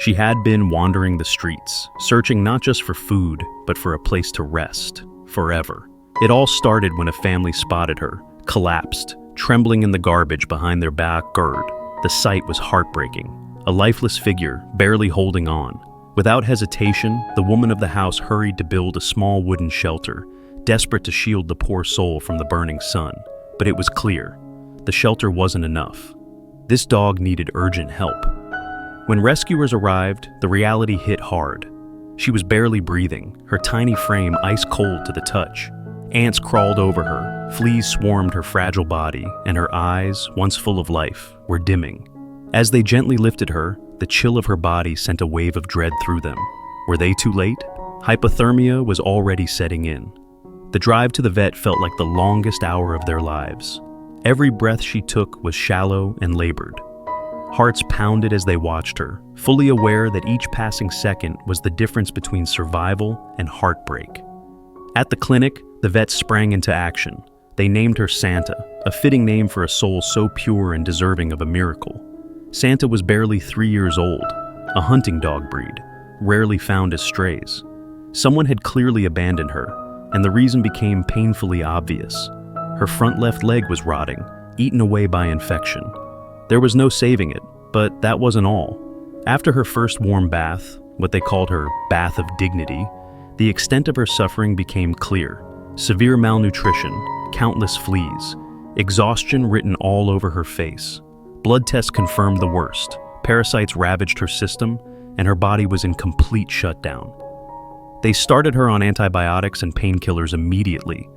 She had been wandering the streets, searching not just for food, but for a place to rest, forever. It all started when a family spotted her, collapsed, trembling in the garbage behind their backyard. The sight was heartbreaking. A lifeless figure, barely holding on. Without hesitation, the woman of the house hurried to build a small wooden shelter, desperate to shield the poor soul from the burning sun. But it was clear, the shelter wasn't enough. This dog needed urgent help. When rescuers arrived, the reality hit hard. She was barely breathing, her tiny frame ice cold to the touch. Ants crawled over her, fleas swarmed her fragile body, and her eyes, once full of life, were dimming. As they gently lifted her, the chill of her body sent a wave of dread through them. Were they too late? Hypothermia was already setting in. The drive to the vet felt like the longest hour of their lives. Every breath she took was shallow and labored. Hearts pounded as they watched her, fully aware that each passing second was the difference between survival and heartbreak. At the clinic, the vets sprang into action. They named her Santa, a fitting name for a soul so pure and deserving of a miracle. Santa was barely 3 years old, a hunting dog breed, rarely found as strays. Someone had clearly abandoned her, and the reason became painfully obvious. Her front left leg was rotting, eaten away by infection. There was no saving it, but that wasn't all. After her first warm bath, what they called her bath of dignity, the extent of her suffering became clear. Severe malnutrition, countless fleas, exhaustion written all over her face. Blood tests confirmed the worst. Parasites ravaged her system, and her body was in complete shutdown. They started her on antibiotics and painkillers immediately,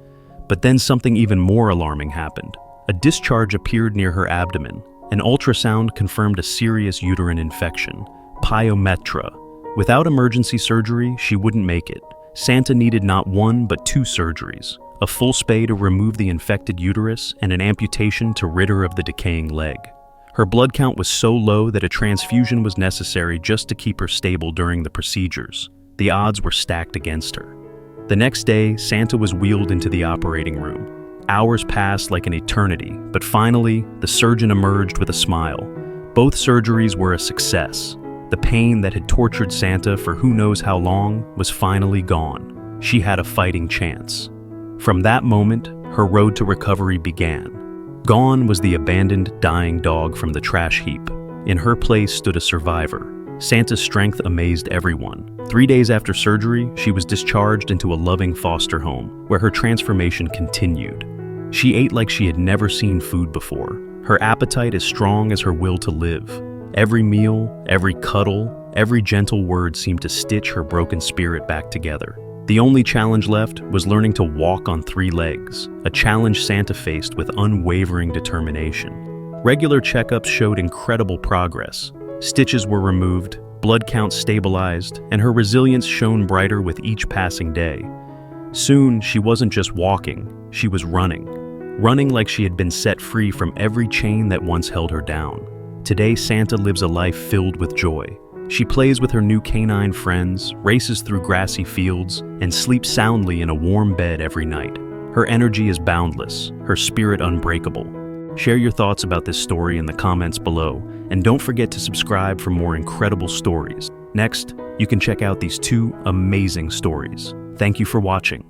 but then something even more alarming happened. A discharge appeared near her abdomen. An ultrasound confirmed a serious uterine infection, pyometra. Without emergency surgery, she wouldn't make it. Santa needed not one but 2 surgeries, a full spay to remove the infected uterus and an amputation to rid her of the decaying leg. Her blood count was so low that a transfusion was necessary just to keep her stable during the procedures. The odds were stacked against her. The next day, Santa was wheeled into the operating room. Hours passed like an eternity, but finally, the surgeon emerged with a smile. Both surgeries were a success. The pain that had tortured Santa for who knows how long was finally gone. She had a fighting chance. From that moment, her road to recovery began. Gone was the abandoned, dying dog from the trash heap. In her place stood a survivor. Santa's strength amazed everyone. 3 days after surgery, she was discharged into a loving foster home, where her transformation continued. She ate like she had never seen food before. Her appetite as strong as her will to live. Every meal, every cuddle, every gentle word seemed to stitch her broken spirit back together. The only challenge left was learning to walk on 3 legs, a challenge Santa faced with unwavering determination. Regular checkups showed incredible progress. Stitches were removed, blood counts stabilized, and her resilience shone brighter with each passing day. Soon, she wasn't just walking, she was running. Running like she had been set free from every chain that once held her down. Today, Santa lives a life filled with joy. She plays with her new canine friends, races through grassy fields, and sleeps soundly in a warm bed every night. Her energy is boundless, her spirit unbreakable. Share your thoughts about this story in the comments below, and don't forget to subscribe for more incredible stories. Next, you can check out these 2 amazing stories. Thank you for watching.